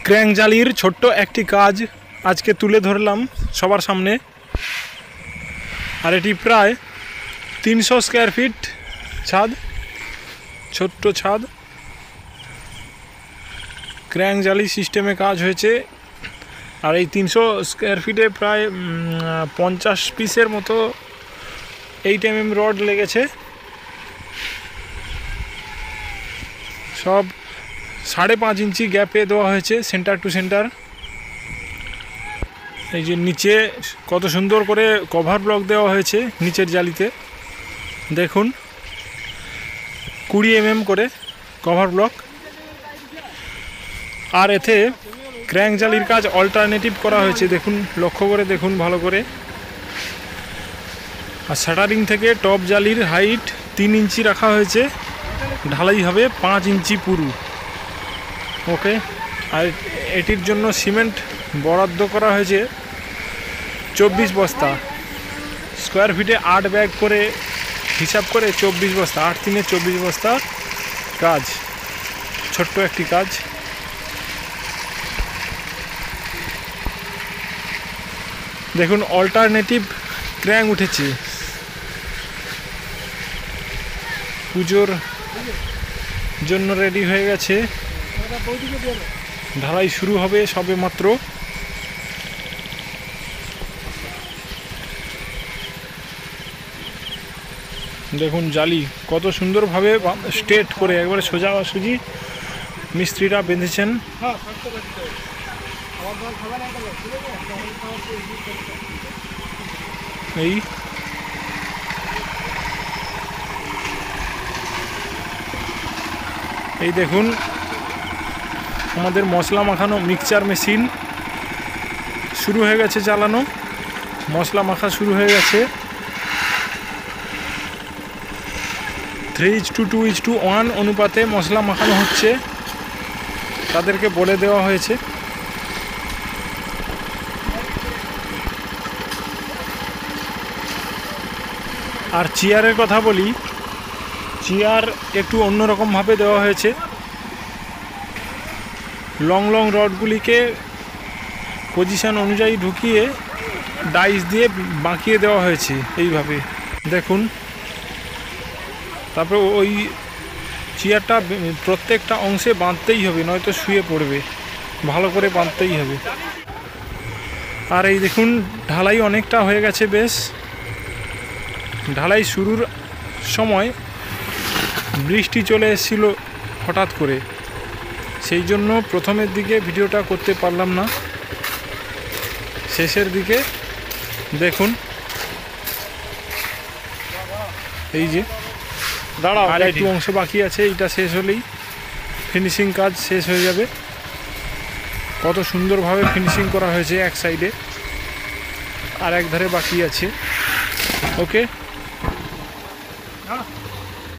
Crank জালির ছোট্ট একটি কাজ আজকে তুলে ধরলাম সবার সামনে। আর এটি প্রায় 300 স্কয়ার ফিট ছাদ, ছোট্ট ছাদ। ক্র্যাঙ্ক জালি সিস্টেমে কাজ হয়েছে। আর এই 300 স্কয়ার ফিটে প্রায় 50 পিসের মতো 8 mm রড লেগেছে। সব 5.5 ইঞ্চি গ্যাপে দেওয়া হয়েছে সেন্টার টু সেন্টার। এই যে নিচে কত সুন্দর করে কভার ব্লক দেওয়া হয়েছে নিচের জালিতে, দেখুন 20 mm করে কভার ব্লক। আর এতে ক্র্যাঙ্ক জালির কাজ অল্টারনেটিভ করা হয়েছে, দেখুন লক্ষ্য করে দেখুন ভালো করে। আর শাটারিং থেকে টপ জালির হাইট 3 ইঞ্চি রাখা হয়েছে, ঢালাই হবে 5 ইঞ্চি পুরু। ওকে। আর এটির জন্য সিমেন্ট বরাদ্দ করা হয়েছে 24 বস্তা, স্কোয়ার ফিটে 8 ব্যাগ করে হিসাব করে 24 বস্তা, 8 3 24 বস্তা কাজ। ছোট্ট একটি কাজ। দেখুন অল্টারনেটিভ ক্র্যাঙ্ক উঠেছে। পুজোর জন্য রেডি হয়ে গেছে, ঢালাই শুরু হবে সবে মাত্র। দেখুন জালি কত সুন্দরভাবে স্ট্রেট করে একবারে সোজাসুজি মিস্ত্রিরা বেঁধেছেন। এই দেখুন আমাদের মশলা মাখানো মিক্সচার মেশিন শুরু হয়ে গেছে চালানো, মশলা মাখা শুরু হয়ে গেছে। 3:2:1 অনুপাতে মশলা মাখানো হচ্ছে, তাদেরকে বলে দেওয়া হয়েছে। আর চেয়ারের কথা বলি, চেয়ার একটু অন্যরকমভাবে দেওয়া হয়েছে। লং লং রডগুলিকে পজিশন অনুযায়ী ঢুকিয়ে ডাইস দিয়ে বাঁকিয়ে দেওয়া হয়েছে এইভাবে, দেখুন। তারপরে ওই চেয়ারটা প্রত্যেকটা অংশে বাঁধতেই হবে, নয়তো শুয়ে পড়বে, ভালো করে বাঁধতেই হবে। আর এই দেখুন ঢালাই অনেকটা হয়ে গেছে বেশ। ঢালাই শুরুর সময় বৃষ্টি চলে এসেছিল হঠাৎ করে, সেই জন্য প্রথমের দিকে ভিডিওটা করতে পারলাম না। শেষের দিকে দেখুন এই যে আর একটু অংশ বাকি আছে, এইটা শেষ হলেই ফিনিশিং কাজ শেষ হয়ে যাবে। কত সুন্দরভাবে ফিনিশিং করা হয়েছে এক সাইডে, আর এক ধারে বাকি আছে। ওকে।